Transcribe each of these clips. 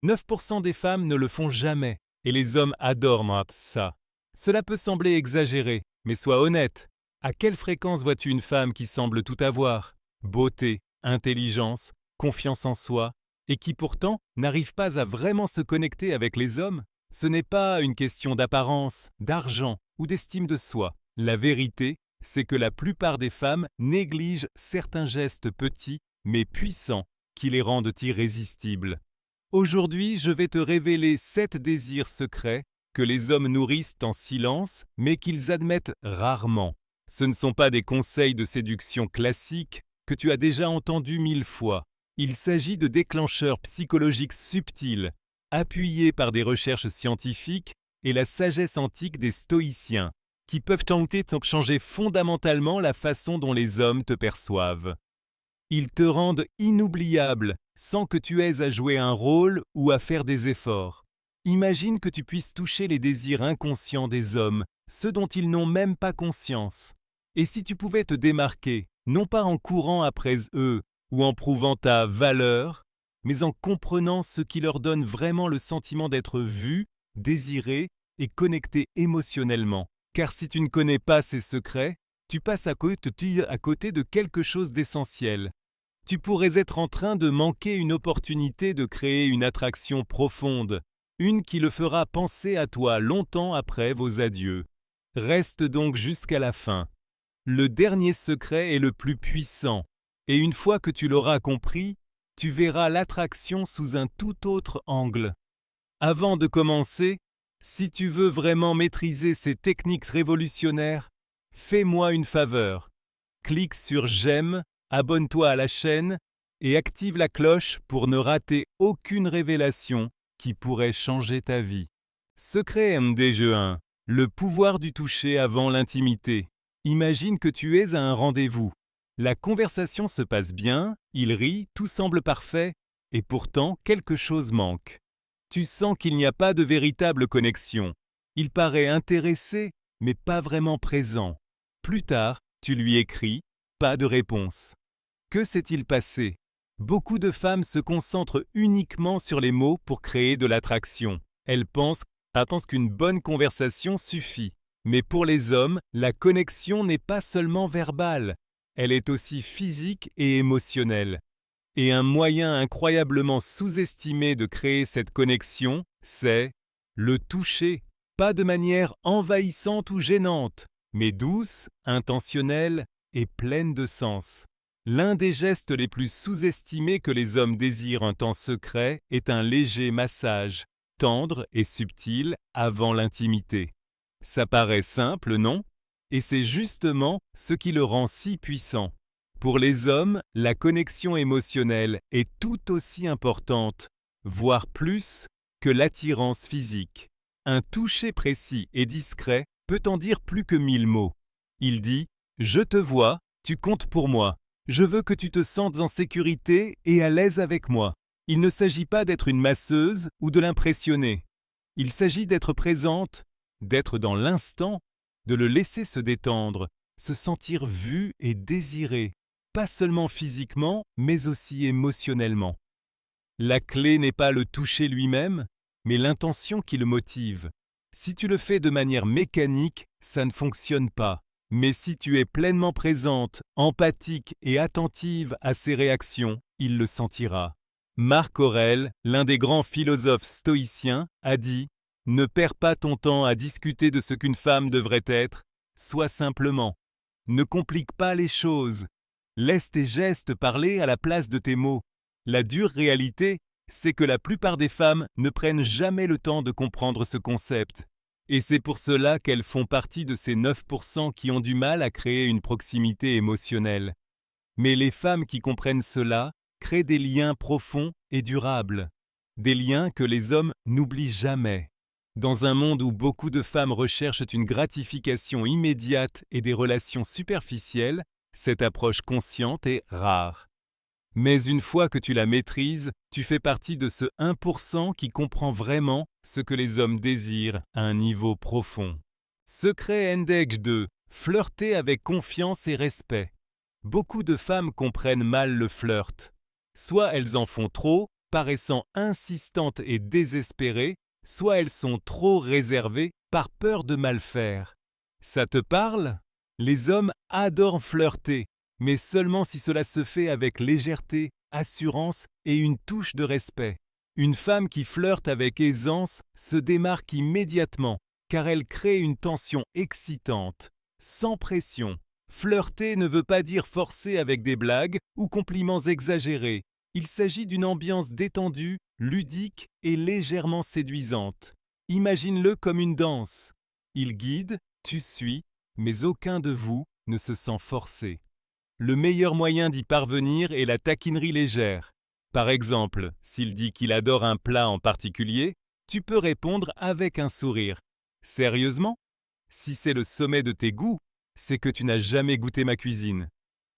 9% des femmes ne le font jamais, et les hommes adorent ça. Cela peut sembler exagéré, mais sois honnête. À quelle fréquence vois-tu une femme qui semble tout avoir? Beauté, intelligence, confiance en soi, et qui pourtant n'arrive pas à vraiment se connecter avec les hommes? Ce n'est pas une question d'apparence, d'argent ou d'estime de soi. La vérité, c'est que la plupart des femmes négligent certains gestes petits mais puissants qui les rendent irrésistibles. Aujourd'hui, je vais te révéler 7 désirs secrets que les hommes nourrissent en silence mais qu'ils admettent rarement. Ce ne sont pas des conseils de séduction classiques que tu as déjà entendus 1000 fois. Il s'agit de déclencheurs psychologiques subtils, appuyés par des recherches scientifiques et la sagesse antique des stoïciens, qui peuvent tenter de changer fondamentalement la façon dont les hommes te perçoivent. Ils te rendent inoubliable sans que tu aies à jouer un rôle ou à faire des efforts. Imagine que tu puisses toucher les désirs inconscients des hommes, ceux dont ils n'ont même pas conscience. Et si tu pouvais te démarquer, non pas en courant après eux ou en prouvant ta valeur, mais en comprenant ce qui leur donne vraiment le sentiment d'être vu, désiré et connecté émotionnellement. Car si tu ne connais pas ces secrets, tu passes à côté de quelque chose d'essentiel. Tu pourrais être en train de manquer une opportunité de créer une attraction profonde, une qui le fera penser à toi longtemps après vos adieux. Reste donc jusqu'à la fin. Le dernier secret est le plus puissant, et une fois que tu l'auras compris, tu verras l'attraction sous un tout autre angle. Avant de commencer, si tu veux vraiment maîtriser ces techniques révolutionnaires, fais-moi une faveur. Clique sur j'aime, abonne-toi à la chaîne et active la cloche pour ne rater aucune révélation qui pourrait changer ta vie. Secret MDG1, le pouvoir du toucher avant l'intimité. Imagine que tu es à un rendez-vous. La conversation se passe bien, il rit, tout semble parfait, et pourtant quelque chose manque. Tu sens qu'il n'y a pas de véritable connexion. Il paraît intéressé, mais pas vraiment présent. Plus tard, tu lui écris, pas de réponse. Que s'est-il passé? Beaucoup de femmes se concentrent uniquement sur les mots pour créer de l'attraction. Elles pensent qu'une bonne conversation suffit. Mais pour les hommes, la connexion n'est pas seulement verbale, elle est aussi physique et émotionnelle. Et un moyen incroyablement sous-estimé de créer cette connexion, c'est le toucher, pas de manière envahissante ou gênante, mais douce, intentionnelle et pleine de sens. L'un des gestes les plus sous-estimés que les hommes désirent en temps secret est un léger massage, tendre et subtil avant l'intimité. Ça paraît simple, non? Et c'est justement ce qui le rend si puissant. Pour les hommes, la connexion émotionnelle est tout aussi importante, voire plus, que l'attirance physique. Un toucher précis et discret peut en dire plus que 1000 mots. Il dit « Je te vois, tu comptes pour moi. Je veux que tu te sentes en sécurité et à l'aise avec moi. » Il ne s'agit pas d'être une masseuse ou de l'impressionner. Il s'agit d'être présente, d'être dans l'instant, de le laisser se détendre, se sentir vu et désiré, pas seulement physiquement, mais aussi émotionnellement. La clé n'est pas le toucher lui-même, mais l'intention qui le motive. Si tu le fais de manière mécanique, ça ne fonctionne pas. Mais si tu es pleinement présente, empathique et attentive à ses réactions, il le sentira. Marc Aurèle, l'un des grands philosophes stoïciens, a dit « Ne perds pas ton temps à discuter de ce qu'une femme devrait être, sois simplement. Ne complique pas les choses. Laisse tes gestes parler à la place de tes mots. » La dure réalité, c'est que la plupart des femmes ne prennent jamais le temps de comprendre ce concept. Et c'est pour cela qu'elles font partie de ces 9% qui ont du mal à créer une proximité émotionnelle. Mais les femmes qui comprennent cela créent des liens profonds et durables. Des liens que les hommes n'oublient jamais. Dans un monde où beaucoup de femmes recherchent une gratification immédiate et des relations superficielles, cette approche consciente est rare. Mais une fois que tu la maîtrises, tu fais partie de ce 1% qui comprend vraiment ce que les hommes désirent à un niveau profond. Secret Index 2. Flirter avec confiance et respect. Beaucoup de femmes comprennent mal le flirt. Soit elles en font trop, paraissant insistantes et désespérées, soit elles sont trop réservées par peur de mal faire. Ça te parle? Les hommes adorent flirter, mais seulement si cela se fait avec légèreté, assurance et une touche de respect. Une femme qui flirte avec aisance se démarque immédiatement, car elle crée une tension excitante, sans pression. Flirter ne veut pas dire forcer avec des blagues ou compliments exagérés. Il s'agit d'une ambiance détendue, ludique et légèrement séduisante. Imagine-le comme une danse. Il guide, tu suis, mais aucun de vous ne se sent forcé. Le meilleur moyen d'y parvenir est la taquinerie légère. Par exemple, s'il dit qu'il adore un plat en particulier, tu peux répondre avec un sourire. Sérieusement? Si c'est le sommet de tes goûts, c'est que tu n'as jamais goûté ma cuisine.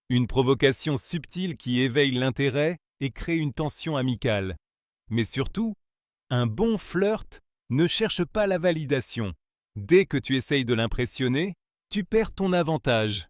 Une provocation subtile qui éveille l'intérêt et crée une tension amicale. Mais surtout, un bon flirt ne cherche pas la validation. Dès que tu essayes de l'impressionner, tu perds ton avantage.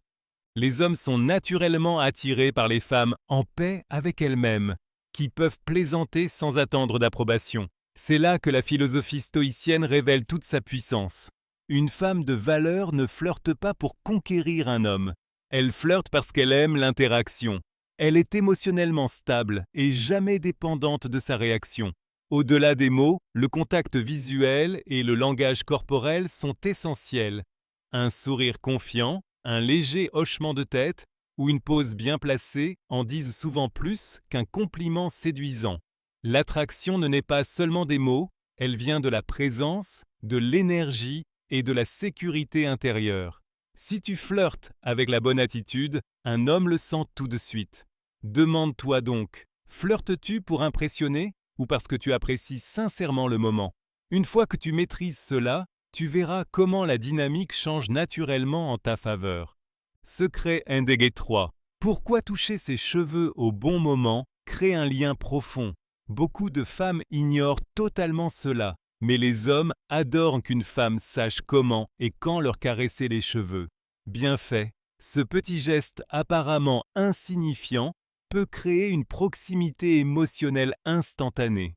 Les hommes sont naturellement attirés par les femmes en paix avec elles-mêmes, qui peuvent plaisanter sans attendre d'approbation. C'est là que la philosophie stoïcienne révèle toute sa puissance. Une femme de valeur ne flirte pas pour conquérir un homme. Elle flirte parce qu'elle aime l'interaction. Elle est émotionnellement stable et jamais dépendante de sa réaction. Au-delà des mots, le contact visuel et le langage corporel sont essentiels. Un sourire confiant, un léger hochement de tête ou une pose bien placée en disent souvent plus qu'un compliment séduisant. L'attraction ne naît pas seulement des mots, elle vient de la présence, de l'énergie et de la sécurité intérieure. Si tu flirtes avec la bonne attitude, un homme le sent tout de suite. Demande-toi donc, flirtes-tu pour impressionner ou parce que tu apprécies sincèrement le moment? Une fois que tu maîtrises cela, tu verras comment la dynamique change naturellement en ta faveur. Secret Ndege 3. Pourquoi toucher ses cheveux au bon moment crée un lien profond? Beaucoup de femmes ignorent totalement cela, mais les hommes adorent qu'une femme sache comment et quand leur caresser les cheveux. Bien fait, ce petit geste apparemment insignifiant peut créer une proximité émotionnelle instantanée.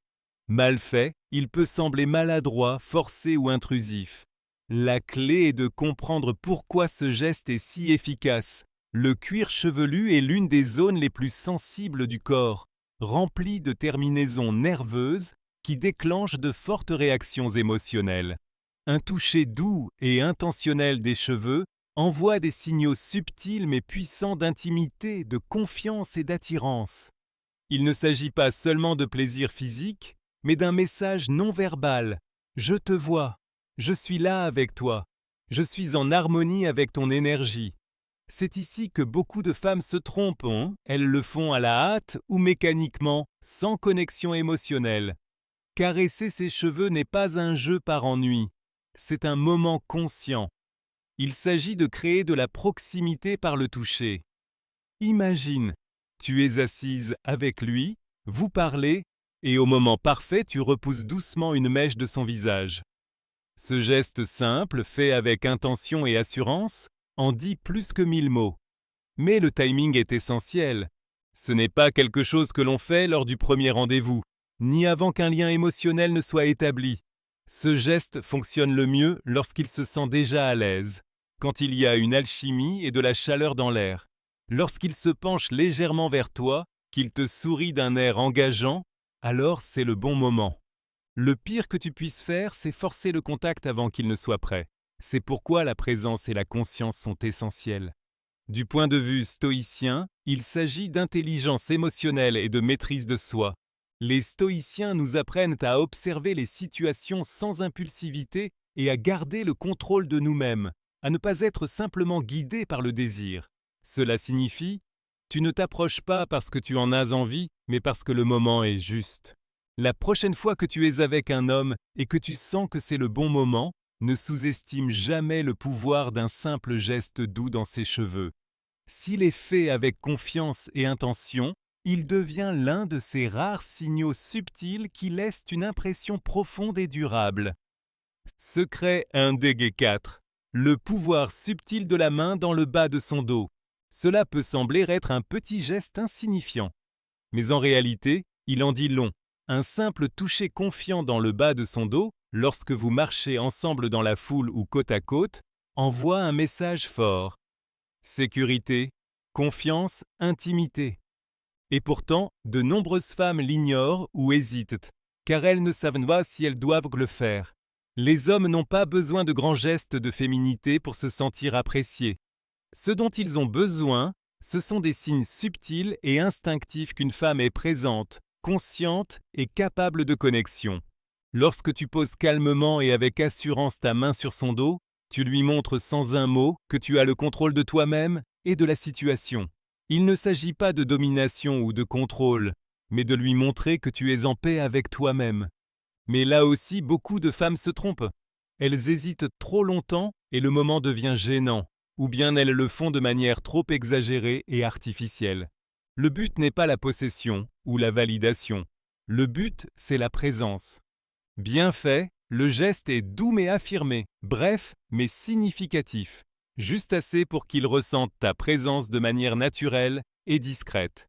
Mal fait, il peut sembler maladroit, forcé ou intrusif. La clé est de comprendre pourquoi ce geste est si efficace. Le cuir chevelu est l'une des zones les plus sensibles du corps, remplie de terminaisons nerveuses qui déclenchent de fortes réactions émotionnelles. Un toucher doux et intentionnel des cheveux envoie des signaux subtils mais puissants d'intimité, de confiance et d'attirance. Il ne s'agit pas seulement de plaisir physique, mais d'un message non verbal. Je te vois, je suis là avec toi, je suis en harmonie avec ton énergie. C'est ici que beaucoup de femmes se trompent, hein? Elles le font à la hâte ou mécaniquement, sans connexion émotionnelle. Caresser ses cheveux n'est pas un jeu par ennui, c'est un moment conscient. Il s'agit de créer de la proximité par le toucher. Imagine, tu es assise avec lui, vous parlez, et au moment parfait, tu repousses doucement une mèche de son visage. Ce geste simple, fait avec intention et assurance, en dit plus que 1000 mots. Mais le timing est essentiel. Ce n'est pas quelque chose que l'on fait lors du premier rendez-vous, ni avant qu'un lien émotionnel ne soit établi. Ce geste fonctionne le mieux lorsqu'il se sent déjà à l'aise, quand il y a une alchimie et de la chaleur dans l'air. Lorsqu'il se penche légèrement vers toi, qu'il te sourit d'un air engageant, alors c'est le bon moment. Le pire que tu puisses faire, c'est forcer le contact avant qu'il ne soit prêt. C'est pourquoi la présence et la conscience sont essentielles. Du point de vue stoïcien, il s'agit d'intelligence émotionnelle et de maîtrise de soi. Les stoïciens nous apprennent à observer les situations sans impulsivité et à garder le contrôle de nous-mêmes, à ne pas être simplement guidés par le désir. Cela signifie, tu ne t'approches pas parce que tu en as envie, mais parce que le moment est juste. La prochaine fois que tu es avec un homme et que tu sens que c'est le bon moment, ne sous-estime jamais le pouvoir d'un simple geste doux dans ses cheveux. S'il est fait avec confiance et intention, il devient l'un de ces rares signaux subtils qui laissent une impression profonde et durable. Secret Ndege 4. Le pouvoir subtil de la main dans le bas de son dos. Cela peut sembler être un petit geste insignifiant. Mais en réalité, il en dit long. Un simple toucher confiant dans le bas de son dos, lorsque vous marchez ensemble dans la foule ou côte à côte, envoie un message fort. Sécurité, confiance, intimité. Et pourtant, de nombreuses femmes l'ignorent ou hésitent, car elles ne savent pas si elles doivent le faire. Les hommes n'ont pas besoin de grands gestes de féminité pour se sentir appréciés. Ce dont ils ont besoin, ce sont des signes subtils et instinctifs qu'une femme est présente, consciente et capable de connexion. Lorsque tu poses calmement et avec assurance ta main sur son dos, tu lui montres sans un mot que tu as le contrôle de toi-même et de la situation. Il ne s'agit pas de domination ou de contrôle, mais de lui montrer que tu es en paix avec toi-même. Mais là aussi, beaucoup de femmes se trompent. Elles hésitent trop longtemps et le moment devient gênant, ou bien elles le font de manière trop exagérée et artificielle. Le but n'est pas la possession ou la validation. Le but, c'est la présence. Bien fait, le geste est doux mais affirmé, bref mais significatif, juste assez pour qu'il ressente ta présence de manière naturelle et discrète.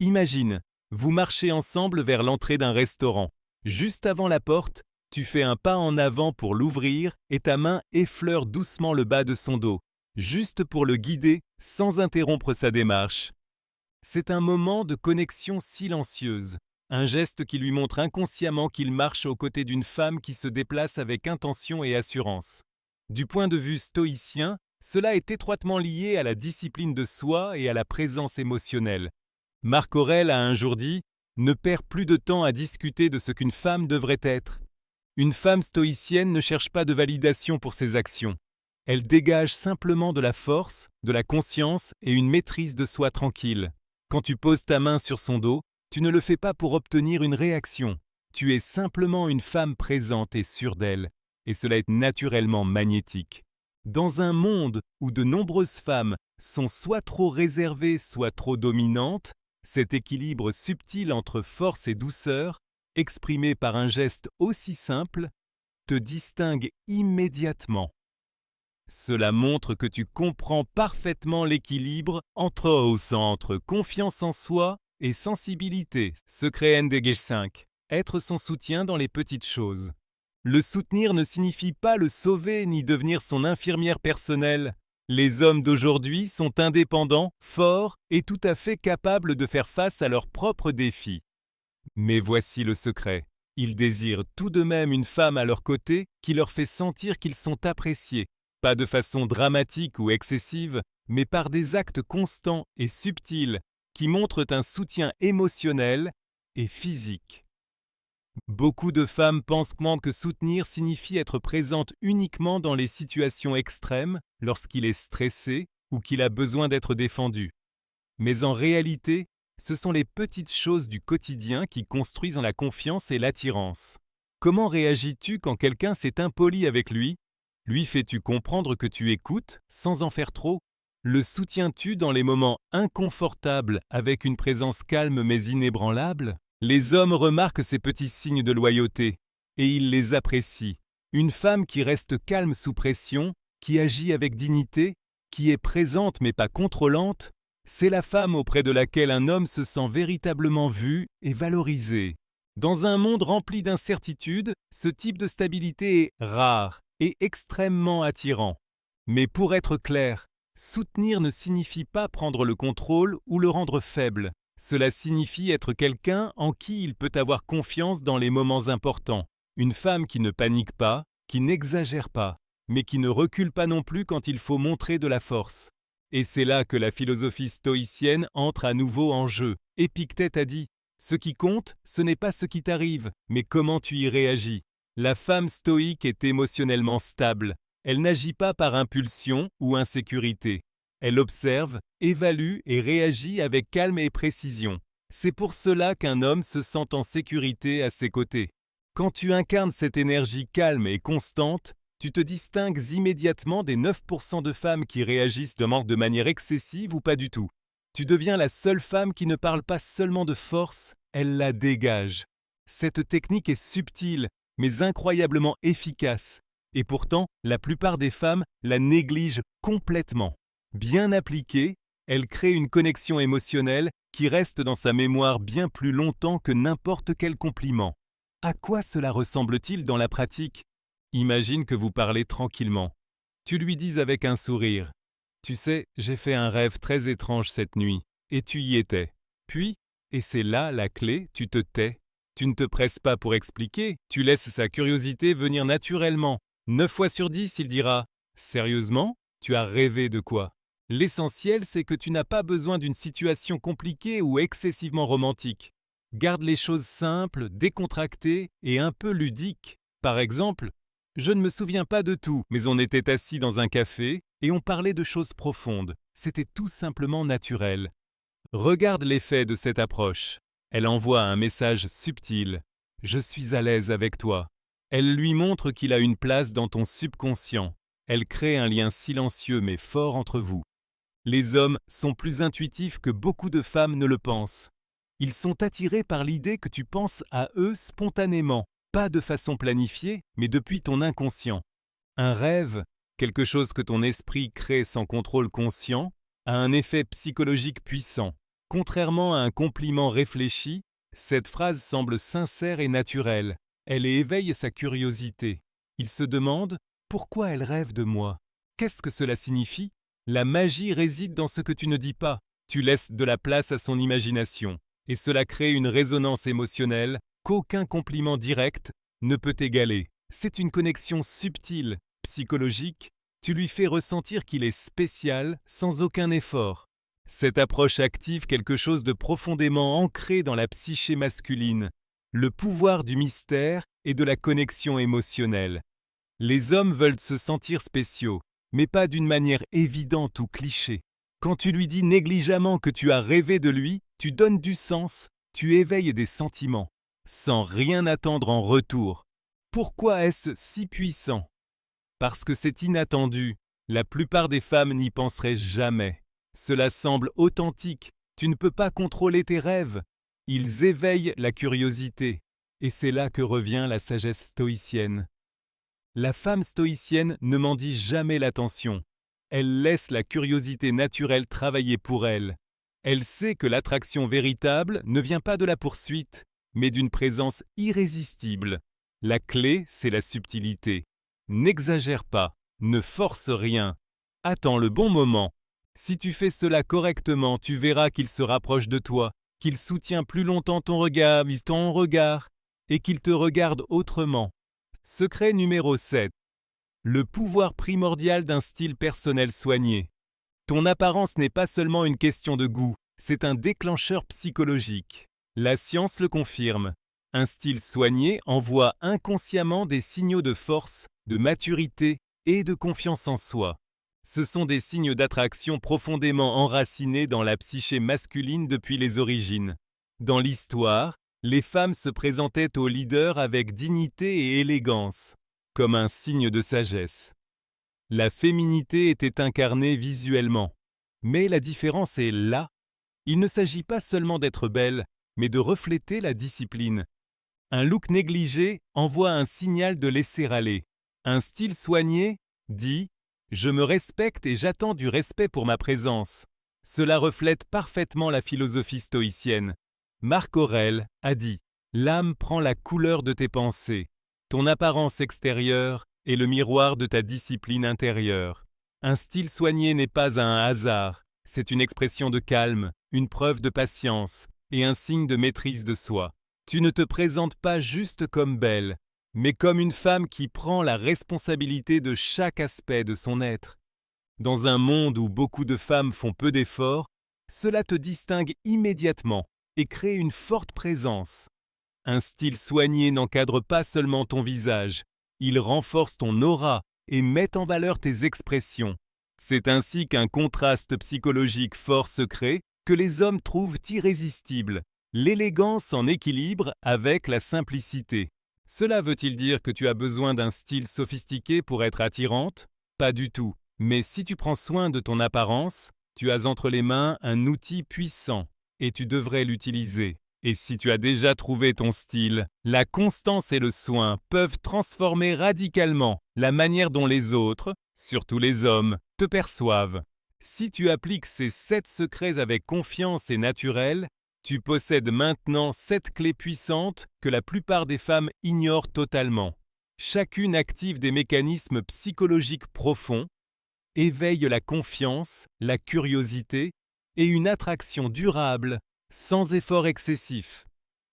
Imagine, vous marchez ensemble vers l'entrée d'un restaurant. Juste avant la porte, tu fais un pas en avant pour l'ouvrir et ta main effleure doucement le bas de son dos, juste pour le guider sans interrompre sa démarche. C'est un moment de connexion silencieuse, un geste qui lui montre inconsciemment qu'il marche aux côtés d'une femme qui se déplace avec intention et assurance. Du point de vue stoïcien, cela est étroitement lié à la discipline de soi et à la présence émotionnelle. Marc Aurèle a un jour dit « Ne perds plus de temps à discuter de ce qu'une femme devrait être ». Une femme stoïcienne ne cherche pas de validation pour ses actions. Elle dégage simplement de la force, de la conscience et une maîtrise de soi tranquille. Quand tu poses ta main sur son dos, tu ne le fais pas pour obtenir une réaction. Tu es simplement une femme présente et sûre d'elle, et cela est naturellement magnétique. Dans un monde où de nombreuses femmes sont soit trop réservées, soit trop dominantes, cet équilibre subtil entre force et douceur, exprimé par un geste aussi simple, te distingue immédiatement. Cela montre que tu comprends parfaitement l'équilibre entre au centre confiance en soi et sensibilité, secret NDG 5, être son soutien dans les petites choses. Le soutenir ne signifie pas le sauver ni devenir son infirmière personnelle. Les hommes d'aujourd'hui sont indépendants, forts et tout à fait capables de faire face à leurs propres défis. Mais voici le secret. Ils désirent tout de même une femme à leur côté qui leur fait sentir qu'ils sont appréciés, pas de façon dramatique ou excessive, mais par des actes constants et subtils qui montrent un soutien émotionnel et physique. Beaucoup de femmes pensent que soutenir signifie être présente uniquement dans les situations extrêmes, lorsqu'il est stressé ou qu'il a besoin d'être défendu. Mais en réalité, ce sont les petites choses du quotidien qui construisent la confiance et l'attirance. Comment réagis-tu quand quelqu'un s'est impoli avec lui ? Lui fais-tu comprendre que tu écoutes, sans en faire trop ? Le soutiens-tu dans les moments inconfortables avec une présence calme mais inébranlable ? Les hommes remarquent ces petits signes de loyauté, et ils les apprécient. Une femme qui reste calme sous pression, qui agit avec dignité, qui est présente mais pas contrôlante, c'est la femme auprès de laquelle un homme se sent véritablement vu et valorisé. Dans un monde rempli d'incertitudes, ce type de stabilité est rare et extrêmement attirant. Mais pour être clair, soutenir ne signifie pas prendre le contrôle ou le rendre faible. Cela signifie être quelqu'un en qui il peut avoir confiance dans les moments importants. Une femme qui ne panique pas, qui n'exagère pas, mais qui ne recule pas non plus quand il faut montrer de la force. Et c'est là que la philosophie stoïcienne entre à nouveau en jeu. Épictète a dit « Ce qui compte, ce n'est pas ce qui t'arrive, mais comment tu y réagis ». La femme stoïque est émotionnellement stable. Elle n'agit pas par impulsion ou insécurité. Elle observe, évalue et réagit avec calme et précision. C'est pour cela qu'un homme se sent en sécurité à ses côtés. Quand tu incarnes cette énergie calme et constante, tu te distingues immédiatement des 9% de femmes qui réagissent de manière excessive ou pas du tout. Tu deviens la seule femme qui ne parle pas seulement de force, elle la dégage. Cette technique est subtile, mais incroyablement efficace. Et pourtant, la plupart des femmes la négligent complètement. Bien appliquée, Elle crée une connexion émotionnelle qui reste dans sa mémoire bien plus longtemps que n'importe quel compliment. À quoi cela ressemble-t-il dans la pratique? Imagine que vous parlez tranquillement. Tu lui dis avec un sourire: Tu sais, j'ai fait un rêve très étrange cette nuit, et tu y étais. Puis, et c'est là la clé, tu te tais. Tu ne te presses pas pour expliquer, tu laisses sa curiosité venir naturellement. 9 fois sur 10, il dira: Sérieusement? Tu as rêvé de quoi? L'essentiel, c'est que tu n'as pas besoin d'une situation compliquée ou excessivement romantique. Garde les choses simples, décontractées et un peu ludiques. Par exemple, je ne me souviens pas de tout, mais on était assis dans un café et on parlait de choses profondes. C'était tout simplement naturel. Regarde l'effet de cette approche. Elle envoie un message subtil. Je suis à l'aise avec toi. Elle lui montre qu'il a une place dans ton subconscient. Elle crée un lien silencieux mais fort entre vous. Les hommes sont plus intuitifs que beaucoup de femmes ne le pensent. Ils sont attirés par l'idée que tu penses à eux spontanément, pas de façon planifiée, mais depuis ton inconscient. Un rêve, quelque chose que ton esprit crée sans contrôle conscient, a un effet psychologique puissant. Contrairement à un compliment réfléchi, cette phrase semble sincère et naturelle. Elle éveille sa curiosité. Il se demande pourquoi elle rêve de moi. Qu'est-ce que cela signifie? La magie réside dans ce que tu ne dis pas. Tu laisses de la place à son imagination. Et cela crée une résonance émotionnelle qu'aucun compliment direct ne peut égaler. C'est une connexion subtile, psychologique. Tu lui fais ressentir qu'il est spécial sans aucun effort. Cette approche active quelque chose de profondément ancré dans la psyché masculine, le pouvoir du mystère et de la connexion émotionnelle. Les hommes veulent se sentir spéciaux, mais pas d'une manière évidente ou cliché. Quand tu lui dis négligemment que tu as rêvé de lui, tu donnes du sens, tu éveilles des sentiments, sans rien attendre en retour. Pourquoi est-ce si puissant? Parce que c'est inattendu. La plupart des femmes n'y penseraient jamais. Cela semble authentique. Tu ne peux pas contrôler tes rêves. Ils éveillent la curiosité. Et c'est là que revient la sagesse stoïcienne. La femme stoïcienne ne mendie jamais l'attention. Elle laisse la curiosité naturelle travailler pour elle. Elle sait que l'attraction véritable ne vient pas de la poursuite, mais d'une présence irrésistible. La clé, c'est la subtilité. N'exagère pas, ne force rien. Attends le bon moment. Si tu fais cela correctement, tu verras qu'il se rapproche de toi, qu'il soutient plus longtemps ton regard, et qu'il te regarde autrement. Secret numéro 7. Le pouvoir primordial d'un style personnel soigné. Ton apparence n'est pas seulement une question de goût, c'est un déclencheur psychologique. La science le confirme. Un style soigné envoie inconsciemment des signaux de force, de maturité et de confiance en soi. Ce sont des signes d'attraction profondément enracinés dans la psyché masculine depuis les origines. Dans l'histoire, les femmes se présentaient aux leaders avec dignité et élégance, comme un signe de sagesse. La féminité était incarnée visuellement. Mais la différence est là. Il ne s'agit pas seulement d'être belle, mais de refléter la discipline. Un look négligé envoie un signal de laisser aller. Un style soigné dit « Je me respecte et j'attends du respect pour ma présence ». Cela reflète parfaitement la philosophie stoïcienne. Marc Aurèle a dit « L'âme prend la couleur de tes pensées. Ton apparence extérieure est le miroir de ta discipline intérieure. Un style soigné n'est pas un hasard, c'est une expression de calme, une preuve de patience et un signe de maîtrise de soi. Tu ne te présentes pas juste comme belle, mais comme une femme qui prend la responsabilité de chaque aspect de son être. Dans un monde où beaucoup de femmes font peu d'efforts, cela te distingue immédiatement et crée une forte présence. Un style soigné n'encadre pas seulement ton visage, il renforce ton aura et met en valeur tes expressions. C'est ainsi qu'un contraste psychologique fort se crée que les hommes trouvent irrésistible, l'élégance en équilibre avec la simplicité. Cela veut-il dire que tu as besoin d'un style sophistiqué pour être attirante? Pas du tout. Mais si tu prends soin de ton apparence, tu as entre les mains un outil puissant et tu devrais l'utiliser. Et si tu as déjà trouvé ton style, la constance et le soin peuvent transformer radicalement la manière dont les autres, surtout les hommes, te perçoivent. Si tu appliques ces 7 secrets avec confiance et naturel, tu possèdes maintenant 7 clés puissantes que la plupart des femmes ignorent totalement. Chacune active des mécanismes psychologiques profonds, éveille la confiance, la curiosité et une attraction durable, sans effort excessif.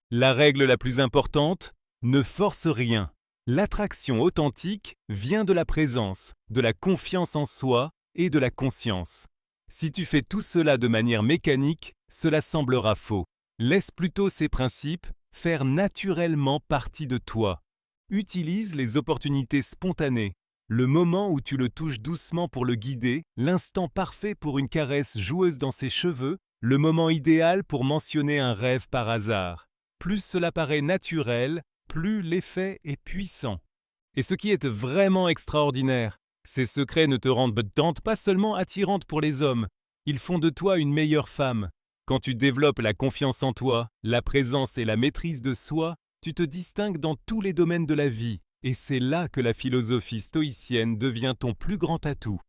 La règle la plus importante, ne force rien. L'attraction authentique vient de la présence, de la confiance en soi et de la conscience. Si tu fais tout cela de manière mécanique, cela semblera faux. Laisse plutôt ces principes faire naturellement partie de toi. Utilise les opportunités spontanées, le moment où tu le touches doucement pour le guider, l'instant parfait pour une caresse joueuse dans ses cheveux, le moment idéal pour mentionner un rêve par hasard. Plus cela paraît naturel, plus l'effet est puissant. Et ce qui est vraiment extraordinaire, ces secrets ne te rendent pas seulement attirante pour les hommes, ils font de toi une meilleure femme. Quand tu développes la confiance en toi, la présence et la maîtrise de soi, tu te distingues dans tous les domaines de la vie, et c'est là que la philosophie stoïcienne devient ton plus grand atout.